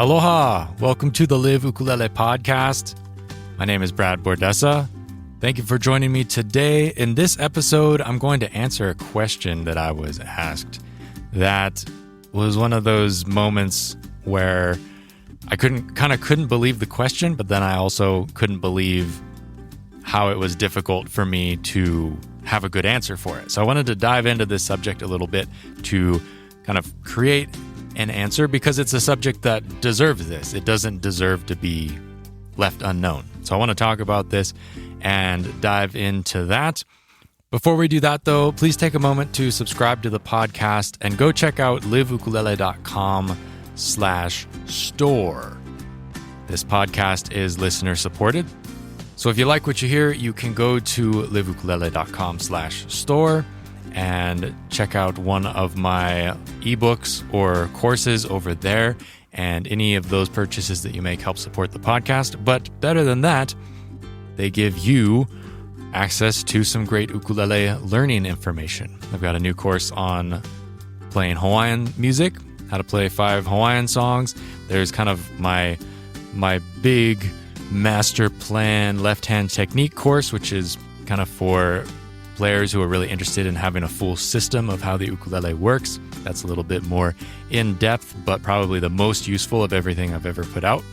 Aloha! Welcome to the Live Ukulele podcast. My name is Brad Bordessa. Thank you for joining me today. In this episode, I'm going to answer a question that I was asked. That was one of those moments where I couldn't believe the question, but then I also couldn't believe how it was difficult for me to have a good answer for it. So I wanted to dive into this subject a little bit to kind of create an answer because it's a subject that deserves this. It doesn't deserve to be left unknown. So I want to talk about this and dive into that. Before we do that, though, please take a moment to subscribe to the podcast and go check out liveukulele.com/store. This podcast is listener supported. So if you like what you hear, you can go to liveukulele.com/store and check out one of my ebooks or courses over there. And any of those purchases that you make help support the podcast. But better than that, they give you access to some great ukulele learning information. I've got a new course on playing Hawaiian music, how to play 5 Hawaiian songs. There's kind of my big master plan left-hand technique course, which is kind of for players who are really interested in having a full system of how the ukulele works. That's a little bit more in-depth, but probably the most useful of everything I've ever put out.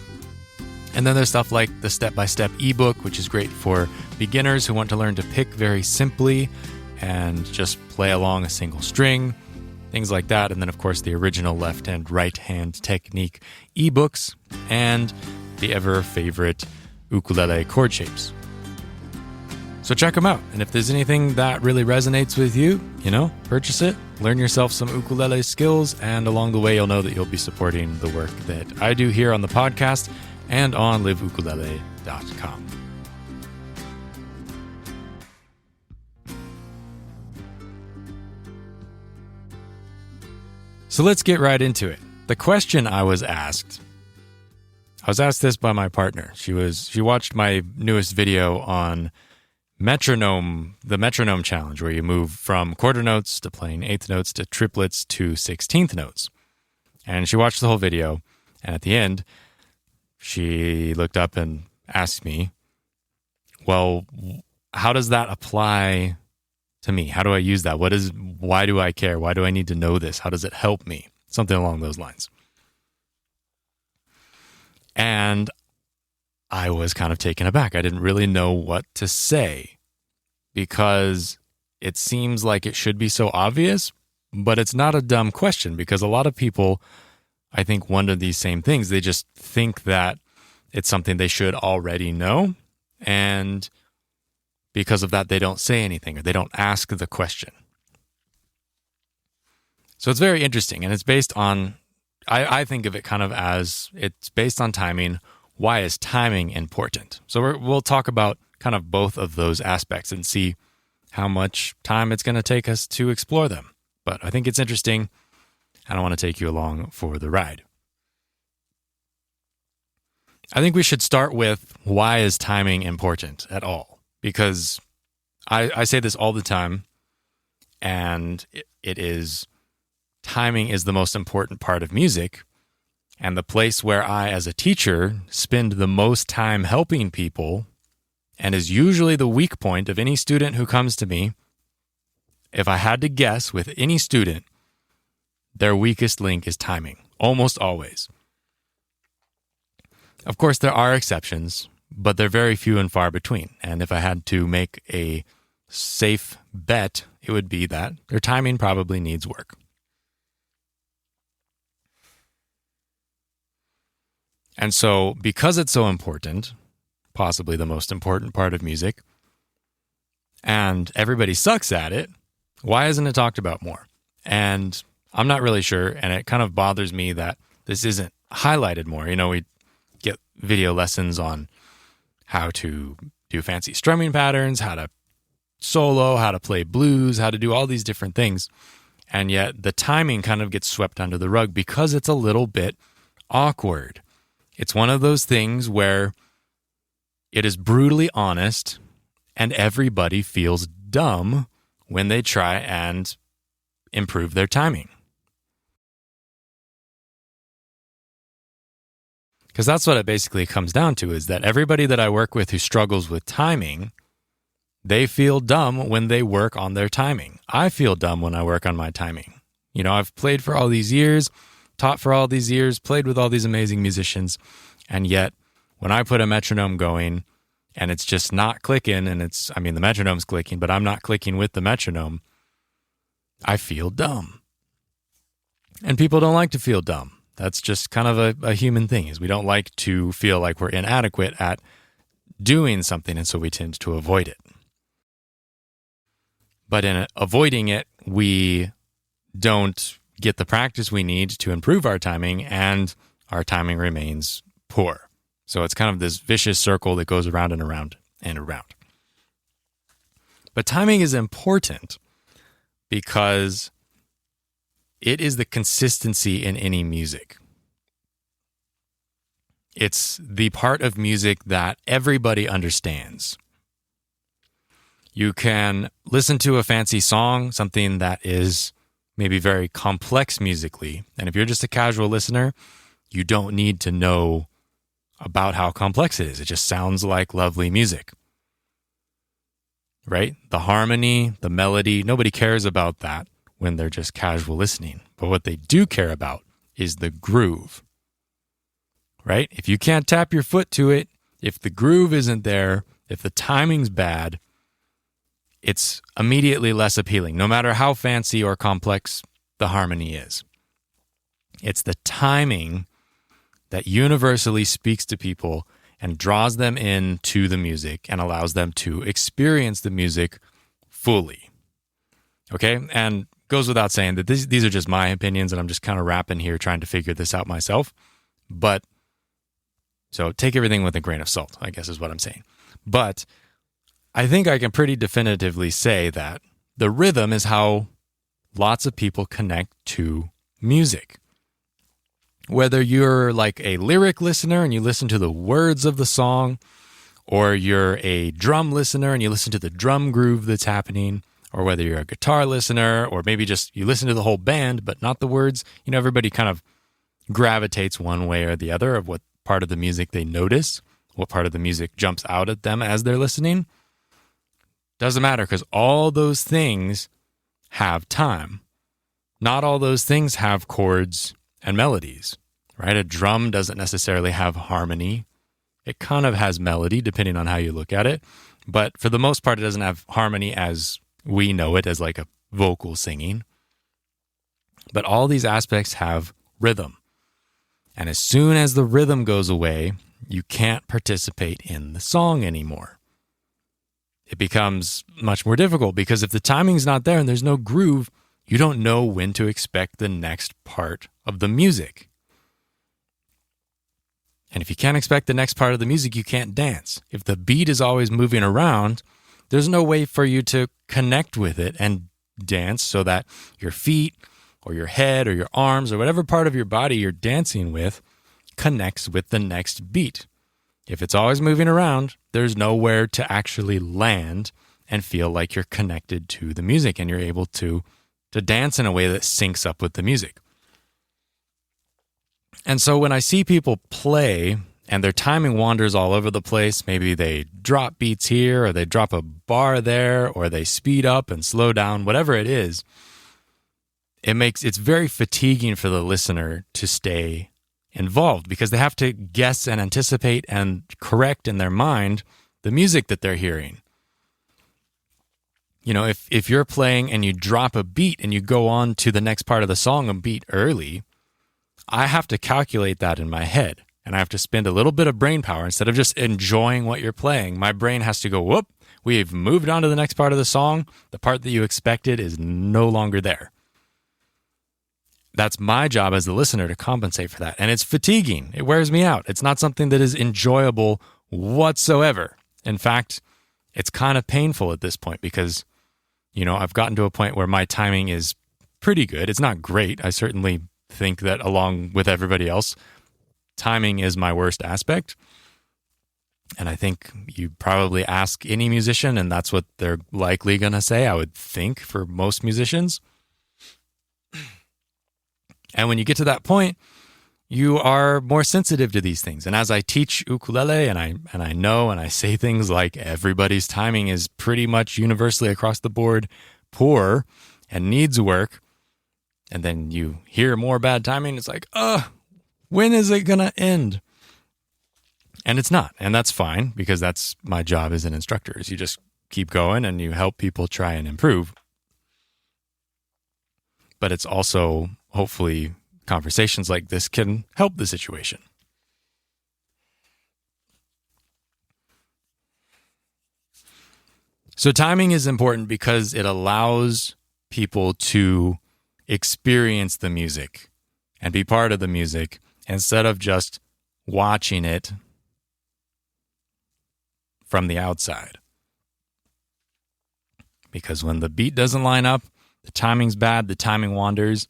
And then there's stuff like the step-by-step ebook, which is great for beginners who want to learn to pick very simply and just play along a single string, things like that. And then, of course, the original left and right-hand technique ebooks and the ever-favorite ukulele chord shapes. So check them out. And if there's anything that really resonates with you, purchase it, learn yourself some ukulele skills, and along the way, you'll know that you'll be supporting the work that I do here on the podcast and on liveukulele.com. So let's get right into it. The question I was asked this by my partner. She watched my newest video on the metronome challenge, where you move from quarter notes to playing eighth notes to triplets to 16th notes. And she watched the whole video, and at the end, she looked up and asked me, well, how does that apply to me? How do I use that? Why do I care? Why do I need to know this? How does it help me? Something along those lines. And I was kind of taken aback. I didn't really know what to say because it seems like it should be so obvious, but it's not a dumb question because a lot of people, I think, wonder these same things. They just think that it's something they should already know, and because of that, they don't say anything or they don't ask the question. So it's very interesting, and it's based on, I think of it kind of as it's based on timing. Why is timing important? So we'll talk about kind of both of those aspects and see how much time it's going to take us to explore them. But I think it's interesting, and I want to take you along for the ride. I think we should start with, why is timing important at all? Because I say this all the time, and timing is the most important part of music. And the place where I, as a teacher, spend the most time helping people, and is usually the weak point of any student who comes to me. If I had to guess with any student, their weakest link is timing, almost always. Of course, there are exceptions, but they're very few and far between. And if I had to make a safe bet, it would be that their timing probably needs work. And so, because it's so important, possibly the most important part of music, and everybody sucks at it, why isn't it talked about more? And I'm not really sure, and it kind of bothers me that this isn't highlighted more. We get video lessons on how to do fancy strumming patterns, how to solo, how to play blues, how to do all these different things. And yet the timing kind of gets swept under the rug because it's a little bit awkward. It's one of those things where it is brutally honest and everybody feels dumb when they try and improve their timing. Because that's what it basically comes down to, is that everybody that I work with who struggles with timing, they feel dumb when they work on their timing. I feel dumb when I work on my timing. I've played for all these years, taught for all these years, played with all these amazing musicians, and yet when I put a metronome going and it's just not clicking, and the metronome's clicking, but I'm not clicking with the metronome, I feel dumb. And people don't like to feel dumb. That's just kind of a human thing, is we don't like to feel like we're inadequate at doing something, and so we tend to avoid it. But in avoiding it, we don't get the practice we need to improve our timing, and our timing remains poor. So it's kind of this vicious circle that goes around and around and around. But timing is important because it is the consistency in any music. It's the part of music that everybody understands. You can listen to a fancy song, something that is maybe very complex musically, and if you're just a casual listener, you don't need to know about how complex it is. It just sounds like lovely music, right? The harmony, the melody, nobody cares about that when they're just casual listening. But what they do care about is the groove, right? If you can't tap your foot to it, if the groove isn't there, if the timing's bad, it's immediately less appealing, no matter how fancy or complex the harmony is. It's the timing that universally speaks to people and draws them into the music and allows them to experience the music fully. Okay? And goes without saying that these are just my opinions, and I'm just kind of rapping here trying to figure this out myself. But so take everything with a grain of salt, I guess is what I'm saying. But I think I can pretty definitively say that the rhythm is how lots of people connect to music. Whether you're like a lyric listener and you listen to the words of the song, or you're a drum listener and you listen to the drum groove that's happening, or whether you're a guitar listener, or maybe just you listen to the whole band but not the words, everybody kind of gravitates one way or the other of what part of the music they notice, what part of the music jumps out at them as they're listening. Doesn't matter, because all those things have time. Not all those things have chords and melodies, right? A drum doesn't necessarily have harmony. It kind of has melody, depending on how you look at it. But for the most part, it doesn't have harmony as we know it, as like a vocal singing. But all these aspects have rhythm. And as soon as the rhythm goes away, you can't participate in the song anymore. It becomes much more difficult, because if the timing's not there and there's no groove, you don't know when to expect the next part of the music. And if you can't expect the next part of the music, you can't dance. If the beat is always moving around, there's no way for you to connect with it and dance so that your feet or your head or your arms or whatever part of your body you're dancing with connects with the next beat. If it's always moving around, there's nowhere to actually land and feel like you're connected to the music and you're able to dance in a way that syncs up with the music. And so when I see people play and their timing wanders all over the place, maybe they drop beats here, or they drop a bar there, or they speed up and slow down, whatever it is, it's very fatiguing for the listener to stay involved, because they have to guess and anticipate and correct in their mind the music that they're hearing. If you're playing and you drop a beat and you go on to the next part of the song a beat early, I have to calculate that in my head, and I have to spend a little bit of brain power. Instead of just enjoying what you're playing, my brain has to go, whoop, we've moved on to the next part of the song. The part that you expected is no longer there. That's my job as the listener to compensate for that. And it's fatiguing. It wears me out. It's not something that is enjoyable whatsoever. In fact, it's kind of painful at this point because, I've gotten to a point where my timing is pretty good. It's not great. I certainly think that, along with everybody else, timing is my worst aspect. And I think you probably ask any musician, and that's what they're likely going to say, I would think, for most musicians. And when you get to that point, you are more sensitive to these things. And as I teach ukulele and I know and I say things like everybody's timing is pretty much universally across the board poor and needs work, and then you hear more bad timing, it's like, when is it going to end? And it's not. And that's fine, because that's my job as an instructor, is you just keep going and you help people try and improve. But it's also, hopefully, conversations like this can help the situation. So timing is important because it allows people to experience the music and be part of the music instead of just watching it from the outside. Because when the beat doesn't line up, the timing's bad, the timing wanders,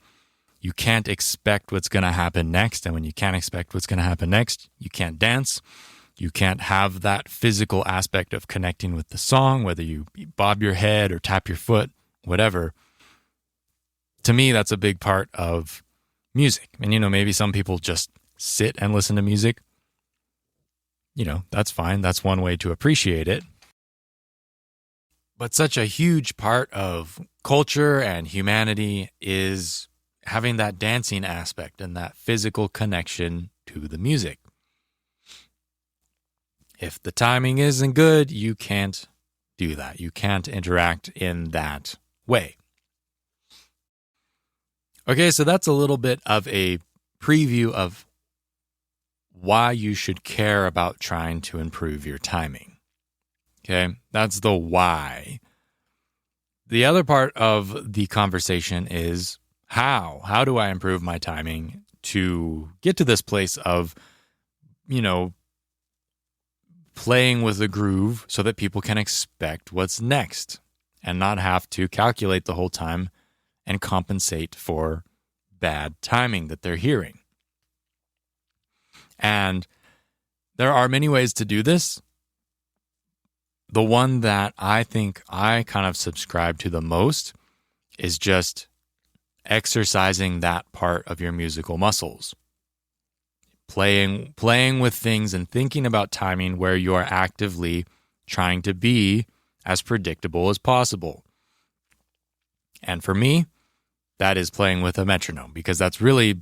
you can't expect what's going to happen next. And when you can't expect what's going to happen next, you can't dance. You can't have that physical aspect of connecting with the song, whether you bob your head or tap your foot, whatever. To me, that's a big part of music. And, maybe some people just sit and listen to music. That's fine. That's one way to appreciate it. But such a huge part of culture and humanity is having that dancing aspect and that physical connection to the music. If the timing isn't good, you can't do that. You can't interact in that way. Okay, so that's a little bit of a preview of why you should care about trying to improve your timing. Okay, that's the why. The other part of the conversation is how. How do I improve my timing to get to this place of, playing with the groove so that people can expect what's next and not have to calculate the whole time and compensate for bad timing that they're hearing. And there are many ways to do this. The one that I think I kind of subscribe to the most is just exercising that part of your musical muscles. Playing with things and thinking about timing where you are actively trying to be as predictable as possible. And for me, that is playing with a metronome, because that's really,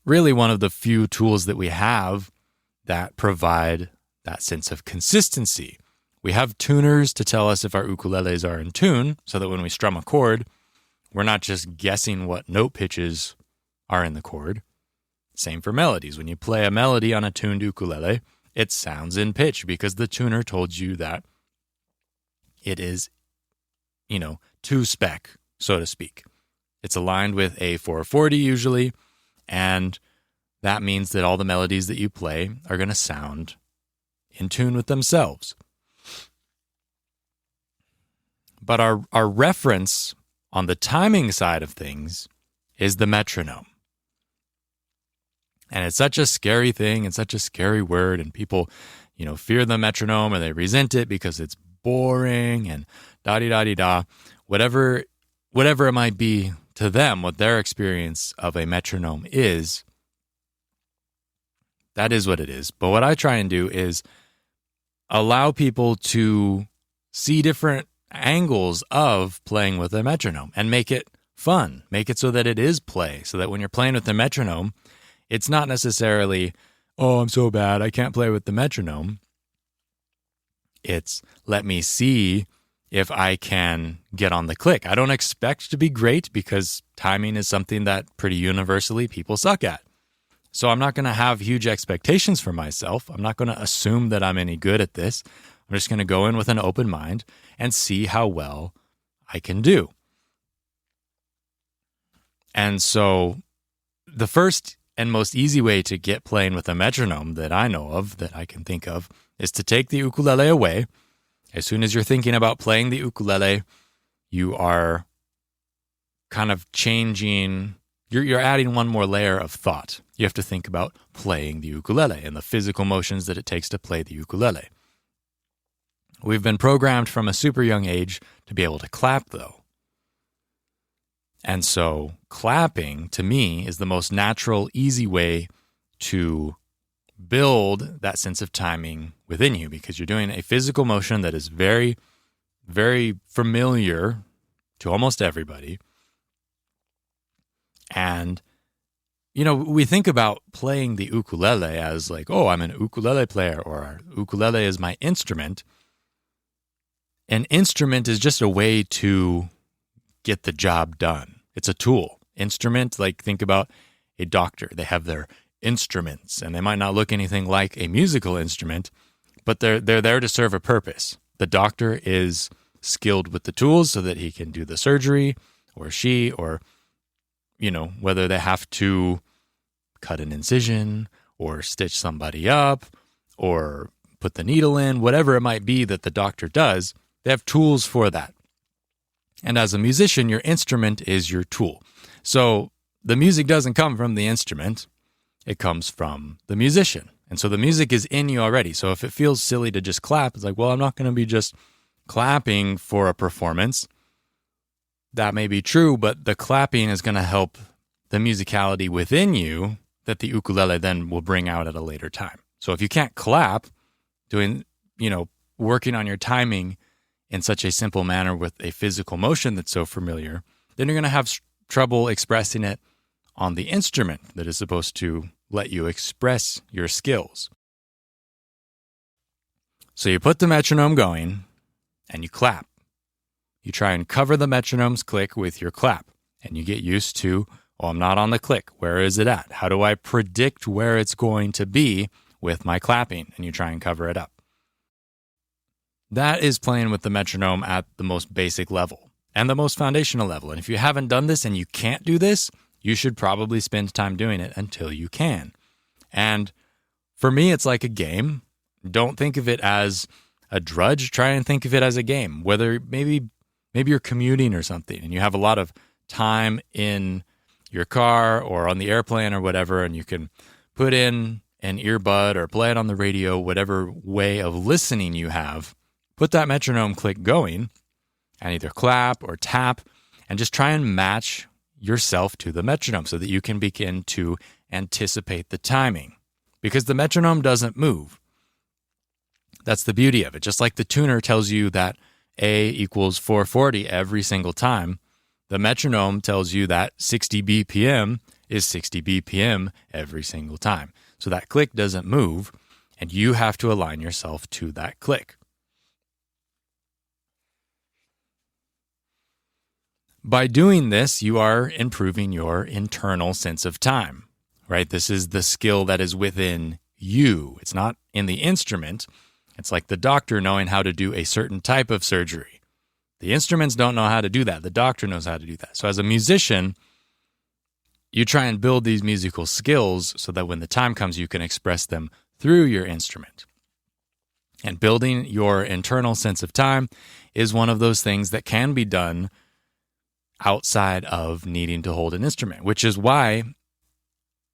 really one of the few tools that we have that provide that sense of consistency. We have tuners to tell us if our ukuleles are in tune, so that when we strum a chord, we're not just guessing what note pitches are in the chord. Same for melodies. When you play a melody on a tuned ukulele, it sounds in pitch because the tuner told you that it is, to spec, so to speak. It's aligned with a 440 usually, and that means that all the melodies that you play are going to sound in tune with themselves. But our reference on the timing side of things is the metronome. And it's such a scary thing and such a scary word, and people, fear the metronome or they resent it because it's boring and da-di-da-di-da. Whatever it might be to them, what their experience of a metronome is, that is what it is. But what I try and do is allow people to see different angles of playing with a metronome and make it fun. Make it so that it is play, so that when you're playing with the metronome, it's not necessarily, oh, I'm so bad, I can't play with the metronome. It's, let me see if I can get on the click. I don't expect to be great, because timing is something that pretty universally people suck at. So I'm not going to have huge expectations for myself. I'm not going to assume that I'm any good at this. I'm just going to go in with an open mind and see how well I can do. And so the first and most easy way to get playing with a metronome that I know of, that I can think of, is to take the ukulele away. As soon as you're thinking about playing the ukulele, you are kind of changing, you're adding one more layer of thought. You have to think about playing the ukulele and the physical motions that it takes to play the ukulele. We've been programmed from a super young age to be able to clap, though. And so clapping, to me, is the most natural, easy way to build that sense of timing within you, because you're doing a physical motion that is very, very familiar to almost everybody. And, we think about playing the ukulele as like, oh, I'm an ukulele player, or ukulele is my instrument. An instrument is just a way to get the job done. It's a tool. Instrument, like think about a doctor. They have their instruments, and they might not look anything like a musical instrument, but they're there to serve a purpose. The doctor is skilled with the tools so that he can do the surgery, or she, or, whether they have to cut an incision or stitch somebody up or put the needle in, whatever it might be that the doctor does, they have tools for that. And as a musician, your instrument is your tool. So the music doesn't come from the instrument. It comes from the musician. And so the music is in you already. So if it feels silly to just clap, it's like, well, I'm not going to be just clapping for a performance. That may be true, but the clapping is going to help the musicality within you that the ukulele then will bring out at a later time. So if you can't clap, working on your timing in such a simple manner with a physical motion that's so familiar, then you're going to have trouble expressing it on the instrument that is supposed to let you express your skills. So you put the metronome going and you clap. You try and cover the metronome's click with your clap, and you get used to, oh, I'm not on the click. Where is it at? How do I predict where it's going to be with my clapping? And you try and cover it up. That is playing with the metronome at the most basic level and the most foundational level. And if you haven't done this and you can't do this, you should probably spend time doing it until you can. And for me, it's like a game. Don't think of it as a drudge. Try and think of it as a game. Whether maybe you're commuting or something and you have a lot of time in your car or on the airplane or whatever, and you can put in an earbud or play it on the radio, whatever way of listening you have. Put that metronome click going and either clap or tap and just try and match yourself to the metronome so that you can begin to anticipate the timing, because the metronome doesn't move. That's the beauty of it. Just like the tuner tells you that A equals 440 every single time, the metronome tells you that 60 BPM is 60 BPM every single time. So that click doesn't move, and you have to align yourself to that click. By doing this, you are improving your internal sense of time, right? This is the skill that is within you. It's not in the instrument. It's like the doctor knowing how to do a certain type of surgery. The instruments don't know how to do that. The doctor knows how to do that. So as a musician, you try and build these musical skills so that when the time comes, you can express them through your instrument. And building your internal sense of time is one of those things that can be done outside of needing to hold an instrument, which is why,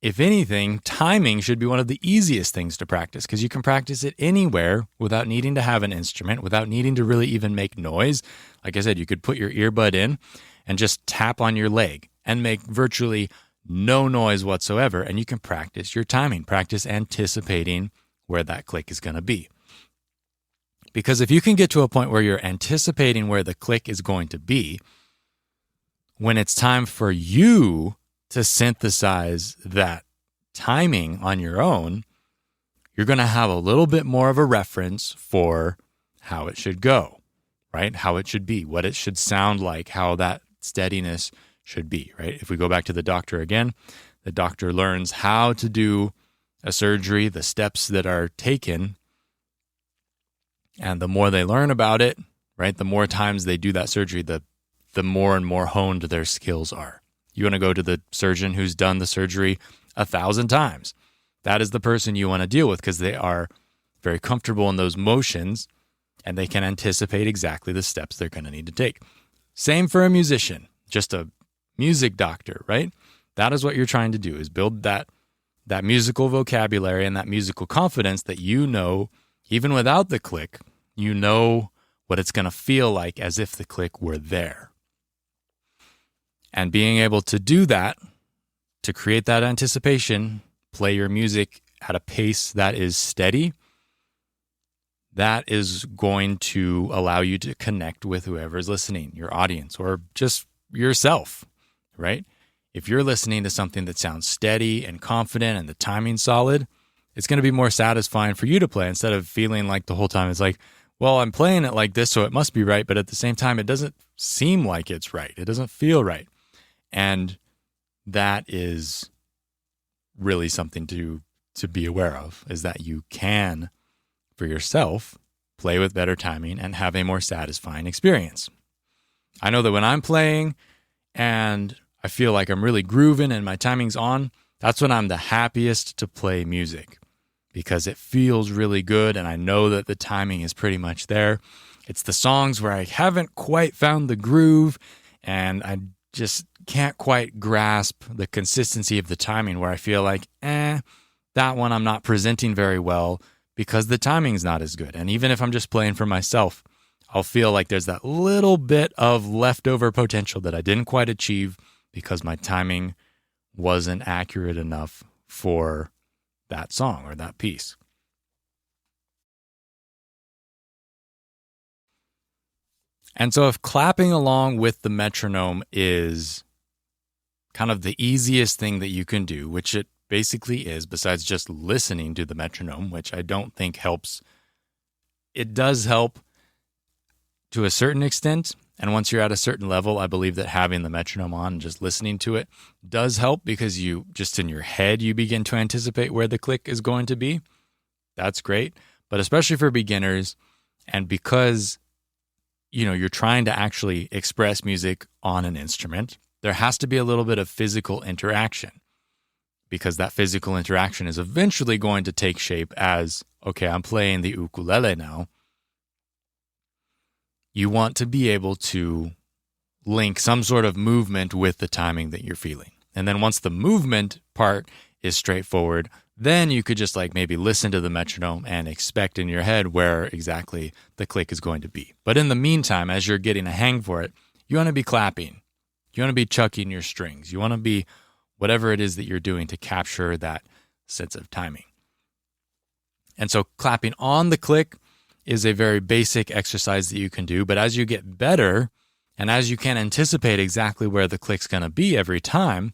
if anything, timing should be one of the easiest things to practice, because you can practice it anywhere without needing to have an instrument, without needing to really even make noise. Like I said, you could put your earbud in and just tap on your leg and make virtually no noise whatsoever, and you can practice your timing, practice anticipating where that click is going to be. Because if you can get to a point where you're anticipating where the click is going to be, when it's time for you to synthesize that timing on your own, you're going to have a little bit more of a reference for how it should go, right? How it should be, what it should sound like, how that steadiness should be, right? If we go back to the doctor again, the doctor learns how to do a surgery, the steps that are taken, and the more they learn about it, right, the more times they do that surgery, the more and more honed their skills are. You want to go to the surgeon who's done the surgery 1,000 times. That is the person you want to deal with, because they are very comfortable in those motions and they can anticipate exactly the steps they're going to need to take. Same for a musician, just a music doctor, right? That is what you're trying to do, is build that musical vocabulary and that musical confidence that even without the click, you know what it's going to feel like as if the click were there. And being able to do that, to create that anticipation, play your music at a pace that is steady, that is going to allow you to connect with whoever's listening, your audience, or just yourself, right? If you're listening to something that sounds steady and confident and the timing's solid, it's going to be more satisfying for you to play instead of feeling like the whole time it's like, well, I'm playing it like this, so it must be right. But at the same time, it doesn't seem like it's right. It doesn't feel right. And that is really something to be aware of, is that you can, for yourself, play with better timing and have a more satisfying experience. I know that when I'm playing and I feel like I'm really grooving and my timing's on, that's when I'm the happiest to play music, because it feels really good and I know that the timing is pretty much there. It's the songs where I haven't quite found the groove and I just can't quite grasp the consistency of the timing, where I feel like, that one I'm not presenting very well because the timing's not as good. And even if I'm just playing for myself, I'll feel like there's that little bit of leftover potential that I didn't quite achieve because my timing wasn't accurate enough for that song or that piece. And so if clapping along with the metronome is kind of the easiest thing that you can do, which it basically is, besides just listening to the metronome, which I don't think helps. It does help to a certain extent. And once you're at a certain level, I believe that having the metronome on and just listening to it does help, because you just in your head, you begin to anticipate where the click is going to be. That's great. But especially for beginners, and because, you're trying to actually express music on an instrument, there has to be a little bit of physical interaction, because that physical interaction is eventually going to take shape as, okay, I'm playing the ukulele now. You want to be able to link some sort of movement with the timing that you're feeling. And then once the movement part is straightforward, then you could just maybe listen to the metronome and expect in your head where exactly the click is going to be. But in the meantime, as you're getting a hang for it, you want to be clapping. You want to be chucking your strings. You want to be whatever it is that you're doing to capture that sense of timing. And so clapping on the click is a very basic exercise that you can do. But as you get better, and as you can anticipate exactly where the click's going to be every time,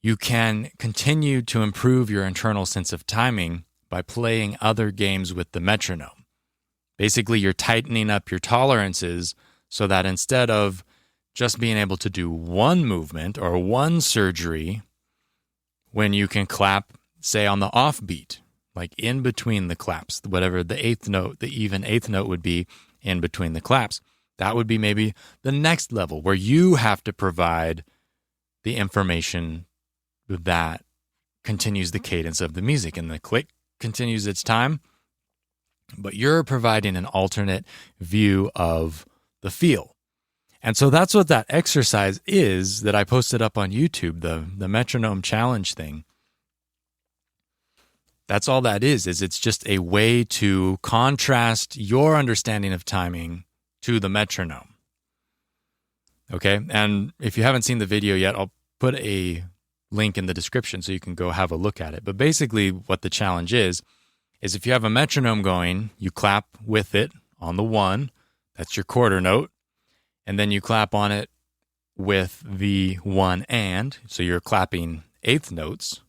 you can continue to improve your internal sense of timing by playing other games with the metronome. Basically, you're tightening up your tolerances so that instead of just being able to do one movement or one surgery, when you can clap, say, on the offbeat, like in between the claps, whatever the eighth note, the even eighth note would be in between the claps. That would be maybe the next level, where you have to provide the information that continues the cadence of the music, and the click continues its time, but you're providing an alternate view of the feel. And so that's what that exercise is that I posted up on YouTube, the metronome challenge thing. That's all that is it's just a way to contrast your understanding of timing to the metronome. Okay? And if you haven't seen the video yet, I'll put a link in the description so you can go have a look at it. But basically what the challenge is if you have a metronome going, you clap with it on the one, that's your quarter note, and then you clap on it with the one and, so you're clapping eighth notes,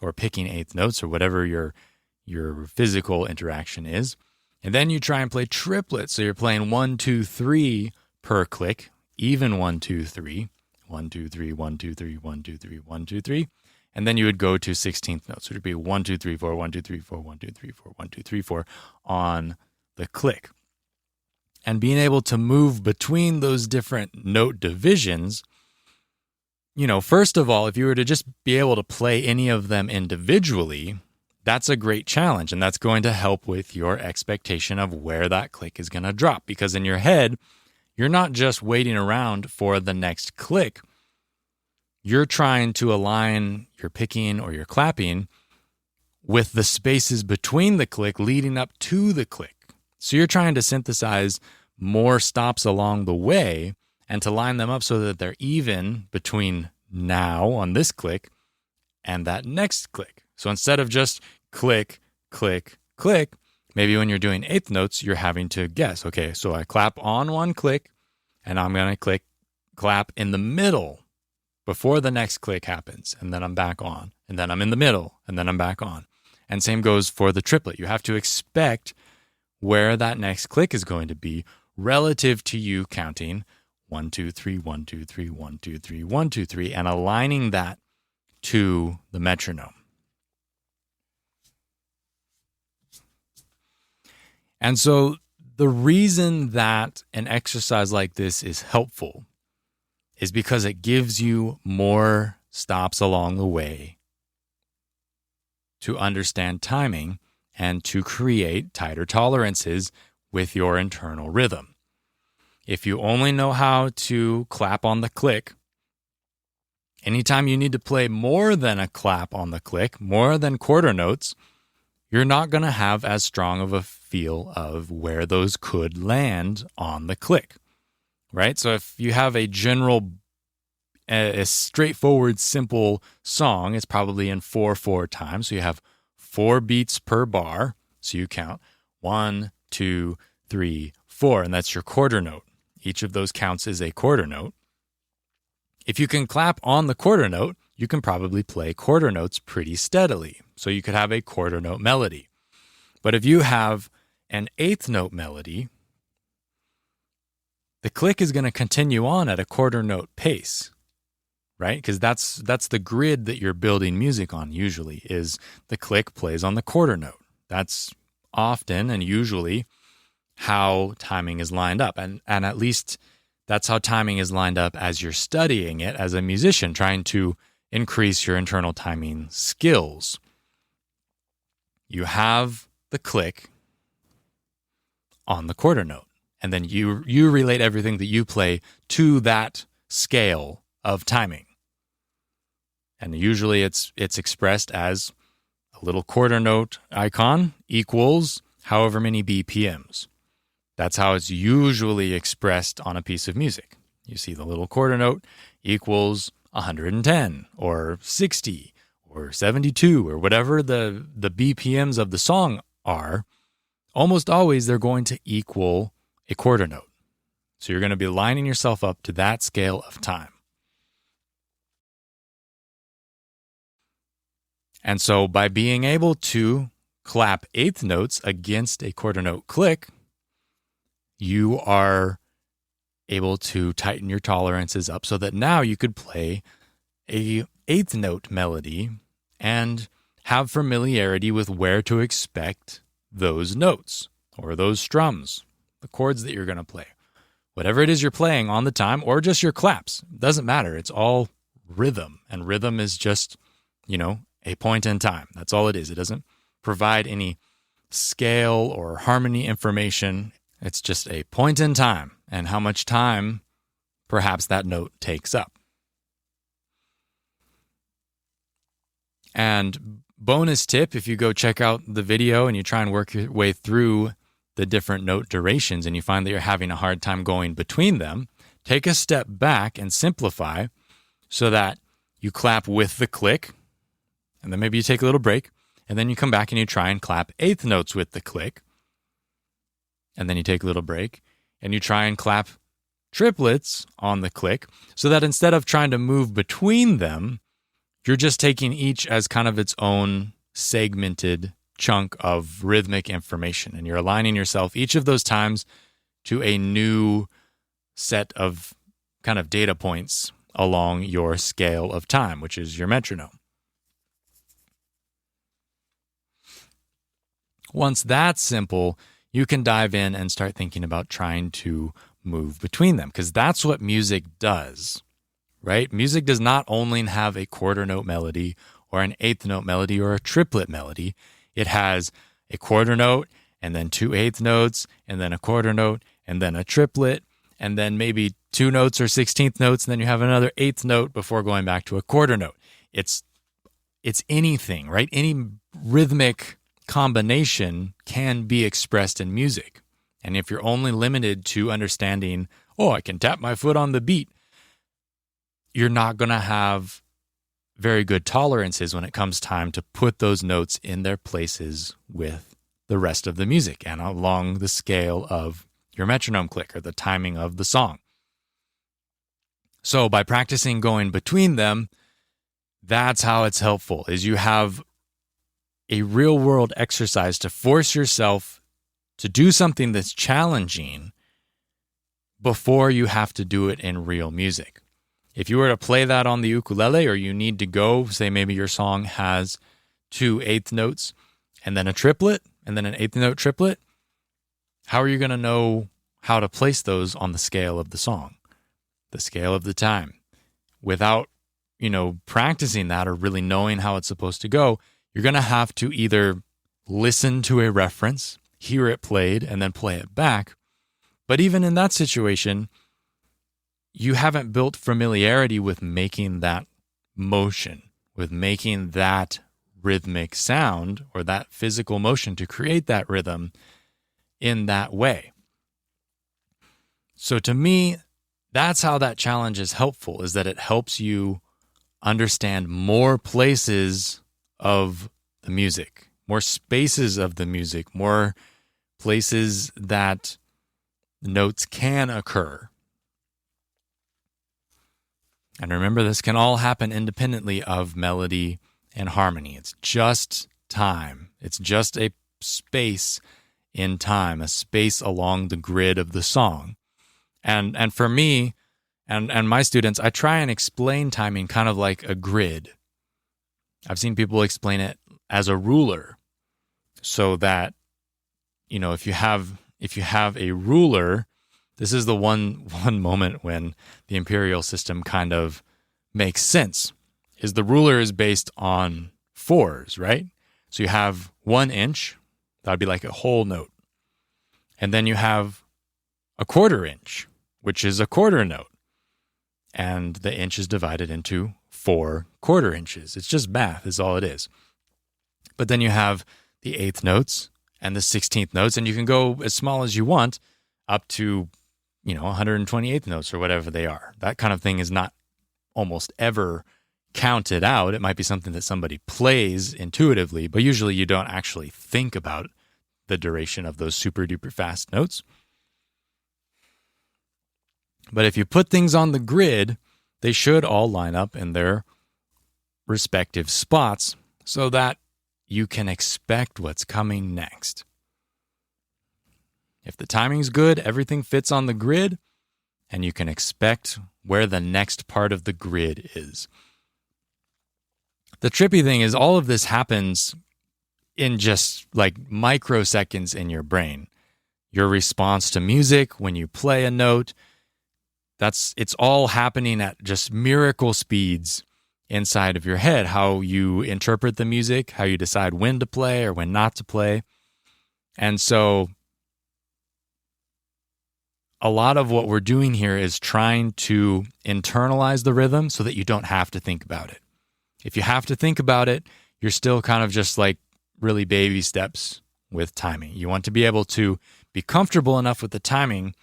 or picking eighth notes, or whatever your physical interaction is. And then you try and play triplets. So you're playing 1, 2, 3 per click, even 1, 2, 3, 1, 2, 3, 1, 2, 3, 1, 2, 3, 1, 2, 3. And then you would go to 16th notes. So it would be 1, 2, 3, 4, 1, 2, 3, 4, 1, 2, 3, 4, 1, 2, 3, 4 on the click. And being able to move between those different note divisions, first of all, if you were to just be able to play any of them individually, that's a great challenge. And that's going to help with your expectation of where that click is going to drop. Because in your head, you're not just waiting around for the next click. You're trying to align your picking or your clapping with the spaces between the click leading up to the click. So you're trying to synthesize more stops along the way and to line them up so that they're even between now on this click and that next click. So instead of just click, click, click, maybe when you're doing eighth notes, you're having to guess. Okay, so I clap on one click, and I'm going to clap in the middle before the next click happens, and then I'm back on, and then I'm in the middle, and then I'm back on. And same goes for the triplet. You have to expect where that next click is going to be relative to you counting 1, 2, 3, 1, 2, 3, 1, 2, 3, 1, 2, 3, and aligning that to the metronome. And so the reason that an exercise like this is helpful is because it gives you more stops along the way to understand timing and to create tighter tolerances with your internal rhythm. If you only know how to clap on the click, anytime you need to play more than a clap on the click, more than quarter notes, you're not going to have as strong of a feel of where those could land on the click, right? So if you have a straightforward, simple song, it's probably in 4/4 time. So you have 4 beats per bar. So you count 1, 2, 3, 4, and that's your quarter note. Each of those counts as a quarter note. If you can clap on the quarter note, you can probably play quarter notes pretty steadily. So you could have a quarter note melody. But if you have an eighth note melody, the click is going to continue on at a quarter note pace, right? Because that's the grid that you're building music on usually, is the click plays on the quarter note. That's often and usually how timing is lined up. And at least that's how timing is lined up as you're studying it as a musician, trying to increase your internal timing skills. You have the click on the quarter note, and then you relate everything that you play to that scale of timing. And usually it's expressed as a little quarter note icon equals however many BPMs. That's how it's usually expressed on a piece of music. You see the little quarter note equals 110 or 60 or 72 or whatever the BPMs of the song are. Almost always they're going to equal a quarter note. So you're going to be lining yourself up to that scale of time. And so by being able to clap eighth notes against a quarter note click, you are able to tighten your tolerances up so that now you could play a eighth note melody and have familiarity with where to expect those notes or those strums, the chords that you're going to play. Whatever it is you're playing on the time, or just your claps, doesn't matter. It's all rhythm, and rhythm is just, a point in time. That's all it is. It doesn't provide any scale or harmony information. It's just a point in time and how much time perhaps that note takes up. And bonus tip, if you go check out the video and you try and work your way through the different note durations and you find that you're having a hard time going between them, take a step back and simplify so that you clap with the click, and then maybe you take a little break, and then you come back and you try and clap eighth notes with the click, and then you take a little break, and you try and clap triplets on the click, so that instead of trying to move between them, you're just taking each as kind of its own segmented chunk of rhythmic information, and you're aligning yourself each of those times to a new set of kind of data points along your scale of time, which is your metronome. Once that's simple, you can dive in and start thinking about trying to move between them, because that's what music does, right? Music does not only have a quarter note melody or an eighth note melody or a triplet melody. It has a quarter note and then 2 eighth notes and then a quarter note and then a triplet and then maybe 2 notes or 16th notes, and then you have another eighth note before going back to a quarter note. It's anything, right? Any rhythmic combination can be expressed in music. And if you're only limited to understanding, I can tap my foot on the beat, you're not going to have very good tolerances when it comes time to put those notes in their places with the rest of the music and along the scale of your metronome click or the timing of the song. So by practicing going between them, that's how it's helpful, is you have a real world exercise to force yourself to do something that's challenging before you have to do it in real music. If you were to play that on the ukulele, or you need to go, say maybe your song has 2 eighth notes and then a triplet and then an eighth note triplet, how are you going to know how to place those on the scale of the song, the scale of the time? Without, practicing that or really knowing how it's supposed to go, you're going to have to either listen to a reference, hear it played, and then play it back. But even in that situation, you haven't built familiarity with making that motion, with making that rhythmic sound or that physical motion to create that rhythm in that way. So to me, that's how that challenge is helpful, is that it helps you understand more places of the music, more spaces of the music, more places that notes can occur. And remember, this can all happen independently of melody and harmony. It's just time. It's just a space in time, a space along the grid of the song. And for me and my students, I try and explain timing kind of like a grid. I've seen people explain it as a ruler, so that, if you have a ruler, this is the one moment when the imperial system kind of makes sense, is the ruler is based on 4s, right? So you have 1 inch, that would be like a whole note. And then you have a 1/4 inch, which is a quarter note. And the inch is divided into 4 1/4 inches. It's just math is all it is. But then you have the 8th notes and the 16th notes, and you can go as small as you want up to 128th notes or whatever they are. That kind of thing is not almost ever counted out. It might be something that somebody plays intuitively, but usually you don't actually think about the duration of those super duper fast notes. But if you put things on the grid, they should all line up in their respective spots so that you can expect what's coming next. If the timing's good, everything fits on the grid, and you can expect where the next part of the grid is. The trippy thing is all of this happens in just like microseconds in your brain. Your response to music when you play a note, it's all happening at just miracle speeds inside of your head. How you interpret the music, how you decide when to play or when not to play. And so a lot of what we're doing here is trying to internalize the rhythm so that you don't have to think about it. If you have to think about it, you're still kind of just like really baby steps with timing. You want to be able to be comfortable enough with the timing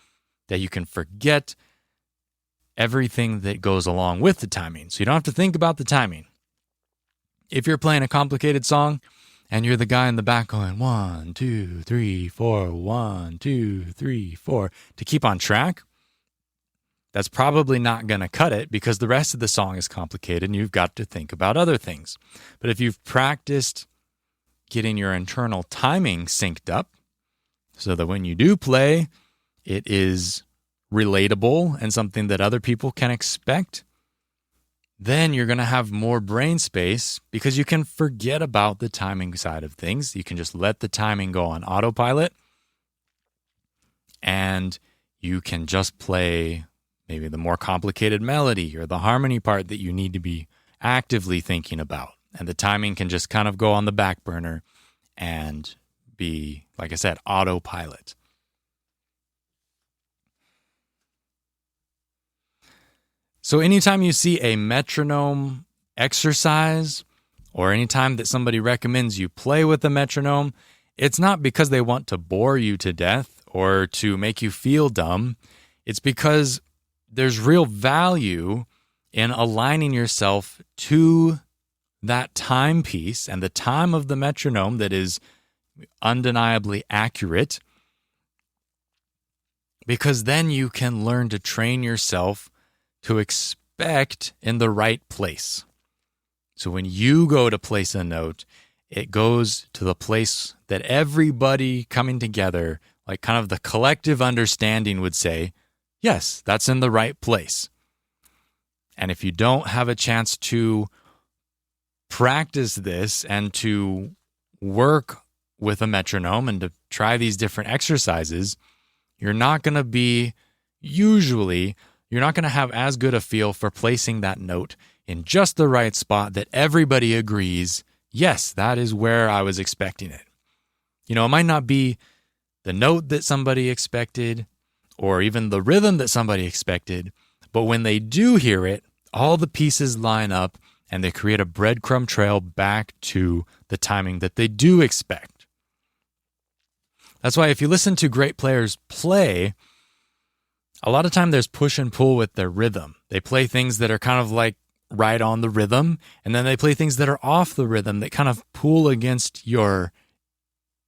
that you can forget everything that goes along with the timing. So you don't have to think about the timing. If you're playing a complicated song and you're the guy in the back going 1, 2, 3, 4, 1, 2, 3, 4 to keep on track, that's probably not going to cut it because the rest of the song is complicated and you've got to think about other things. But if you've practiced getting your internal timing synced up so that when you do play, it is relatable and something that other people can expect, then you're going to have more brain space because you can forget about the timing side of things. You can just let the timing go on autopilot and you can just play maybe the more complicated melody or the harmony part that you need to be actively thinking about. And the timing can just kind of go on the back burner and be, like I said, autopilot. So anytime you see a metronome exercise or anytime that somebody recommends you play with a metronome, it's not because they want to bore you to death or to make you feel dumb. It's because there's real value in aligning yourself to that timepiece and the time of the metronome that is undeniably accurate, because then you can learn to train yourself to expect in the right place. So when you go to place a note, it goes to the place that everybody coming together, like kind of the collective understanding would say, yes, that's in the right place. And if you don't have a chance to practice this and to work with a metronome and to try these different exercises, you're not going to have as good a feel for placing that note in just the right spot that everybody agrees, yes, that is where I was expecting it. It might not be the note that somebody expected or even the rhythm that somebody expected, but when they do hear it, all the pieces line up and they create a breadcrumb trail back to the timing that they do expect. That's why if you listen to great players play, a lot of time there's push and pull with their rhythm. They play things that are kind of like right on the rhythm, and then they play things that are off the rhythm that kind of pull against your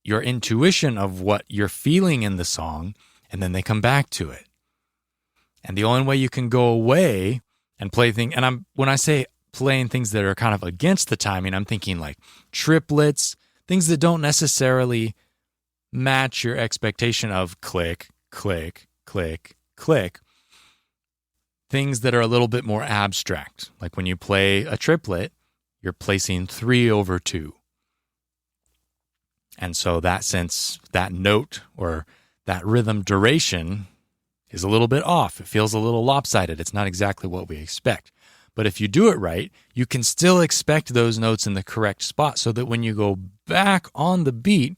intuition of what you're feeling in the song, and then they come back to it. And the only way you can go away and play things, and when I say playing things that are kind of against the timing, I'm thinking like triplets, things that don't necessarily match your expectation of click, click, click, click. Things that are a little bit more abstract. Like when you play a triplet, you're placing 3 over 2. And so that note or that rhythm duration is a little bit off. It feels a little lopsided. It's not exactly what we expect. But if you do it right, you can still expect those notes in the correct spot so that when you go back on the beat,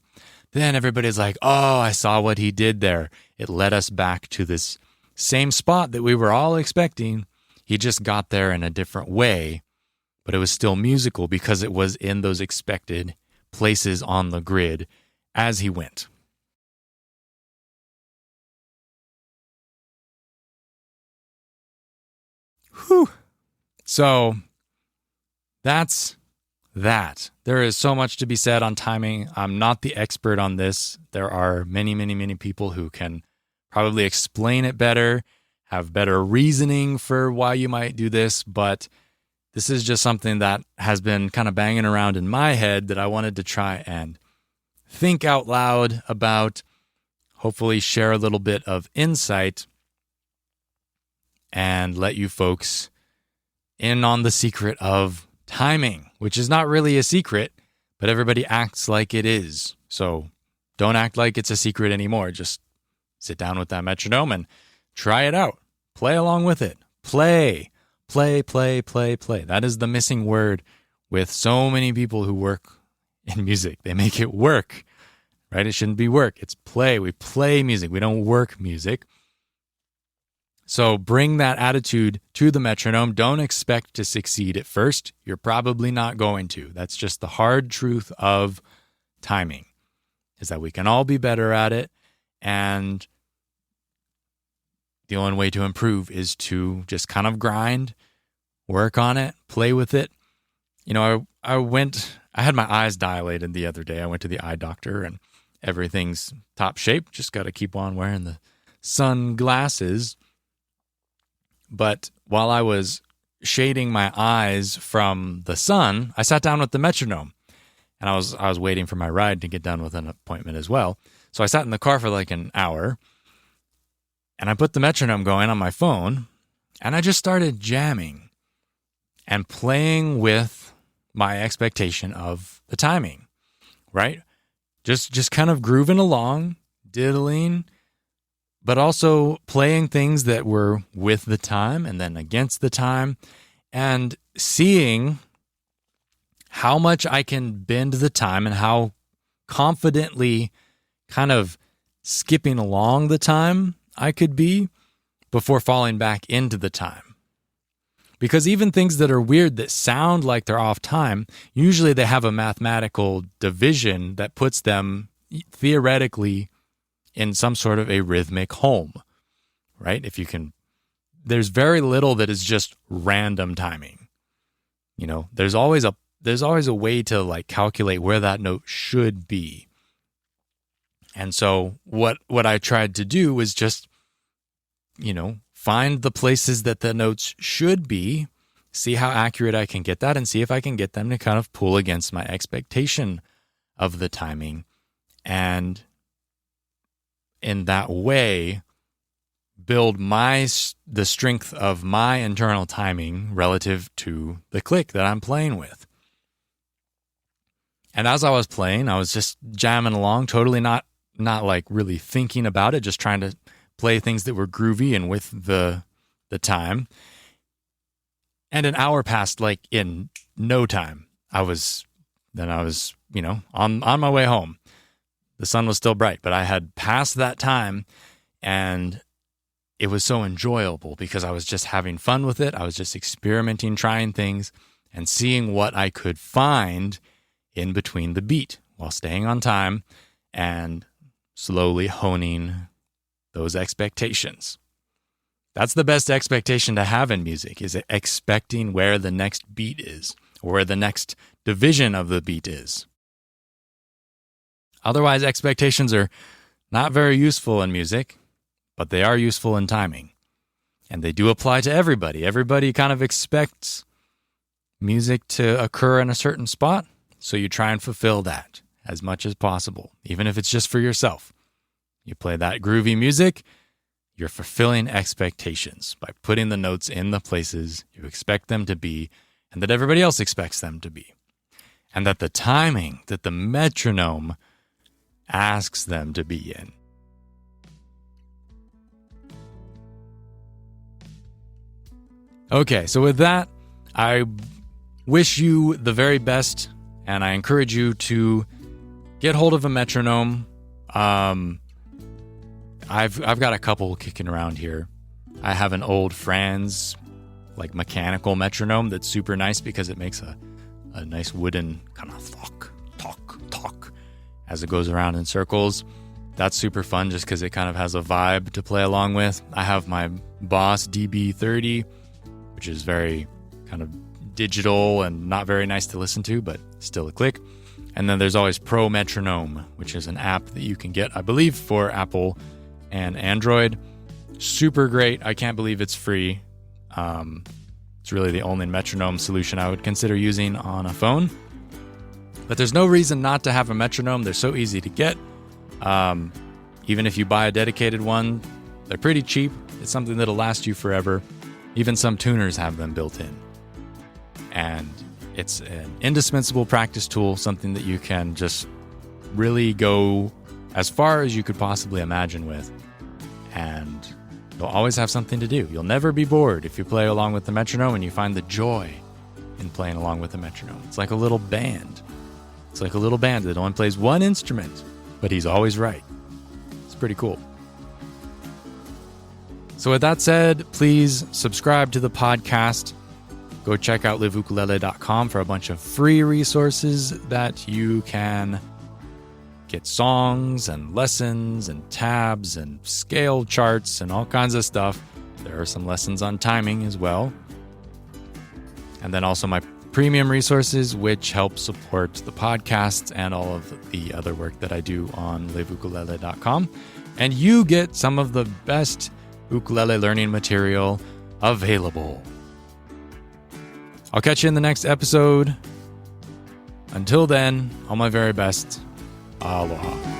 then everybody's like, oh, I saw what he did there. It led us back to this same spot that we were all expecting. He just got there in a different way, but it was still musical because it was in those expected places on the grid as he went. Whew. So that's that. There is so much to be said on timing. I'm not the expert on this. There are many, many, many people who can probably explain it better, have better reasoning for why you might do this, but this is just something that has been kind of banging around in my head that I wanted to try and think out loud about, hopefully share a little bit of insight and let you folks in on the secret of timing, which is not really a secret, but everybody acts like it is. So don't act like it's a secret anymore. Just sit down with that metronome and try it out. Play along with it. Play. That is the missing word with so many people who work in music. They make it work, right? It shouldn't be work. It's play. We play music. We don't work music. So bring that attitude to the metronome. Don't expect to succeed at first. You're probably not going to. That's just the hard truth of timing, is that we can all be better at it. And the only way to improve is to just kind of grind, work on it, play with it. I had my eyes dilated the other day. I went to the eye doctor and everything's top shape. Just got to keep on wearing the sunglasses. But while I was shading my eyes from the sun, I sat down with the metronome. And I was waiting for my ride to get done with an appointment as well. So I sat in the car for like an hour. And I put the metronome going on my phone. And I just started jamming and playing with my expectation of the timing, right? Just kind of grooving along, diddling, but also playing things that were with the time and then against the time, and seeing how much I can bend the time and how confidently kind of skipping along the time I could be before falling back into the time. Because even things that are weird that sound like they're off time, usually they have a mathematical division that puts them theoretically in some sort of a rhythmic home, right? There's very little that is just random timing. There's always a there's always a way to like calculate where that note should be. And so what I tried to do was just, find the places that the notes should be, see how accurate I can get that, and see if I can get them to kind of pull against my expectation of the timing. And in that way, build the strength of my internal timing relative to the click that I'm playing with. And as I was playing, I was just jamming along, totally not like really thinking about it, just trying to play things that were groovy and with the time. And an hour passed like in no time. I was on my way home. The sun was still bright, but I had passed that time, and it was so enjoyable because I was just having fun with it. I was just experimenting, trying things, and seeing what I could find in between the beat while staying on time and slowly honing those expectations. That's the best expectation to have in music, is expecting where the next beat is, or where the next division of the beat is. Otherwise, expectations are not very useful in music, but they are useful in timing. And they do apply to everybody. Everybody kind of expects music to occur in a certain spot, so you try and fulfill that as much as possible, even if it's just for yourself. You play that groovy music, you're fulfilling expectations by putting the notes in the places you expect them to be and that everybody else expects them to be. And that the timing, that the metronome asks them to be in. Okay, so with that, I wish you the very best, and I encourage you to get hold of a metronome. I've got a couple kicking around here. I have an old Franz, like mechanical metronome that's super nice because it makes a nice wooden kind of talk as it goes around in circles. That's super fun just because it kind of has a vibe to play along with. I have my Boss DB30, which is very kind of digital and not very nice to listen to, but still a click. And then there's always Pro Metronome, which is an app that you can get, I believe, for Apple and Android. Super great. I can't believe it's free. It's really the only metronome solution I would consider using on a phone. But there's no reason not to have a metronome. They're so easy to get. Even if you buy a dedicated one, they're pretty cheap. It's something that'll last you forever. Even some tuners have them built in. And it's an indispensable practice tool, something that you can just really go as far as you could possibly imagine with. And you'll always have something to do. You'll never be bored if you play along with the metronome and you find the joy in playing along with the metronome. It's like a little band. It's like a little band that only plays one instrument, but he's always right. It's pretty cool. So with that said, please subscribe to the podcast. Go check out liveukulele.com for a bunch of free resources that you can get songs and lessons and tabs and scale charts and all kinds of stuff. There are some lessons on timing as well. And then also my premium resources, which help support the podcasts and all of the other work that I do on liveukulele.com. And you get some of the best ukulele learning material available. I'll catch you in the next episode. Until then, all my very best. Aloha.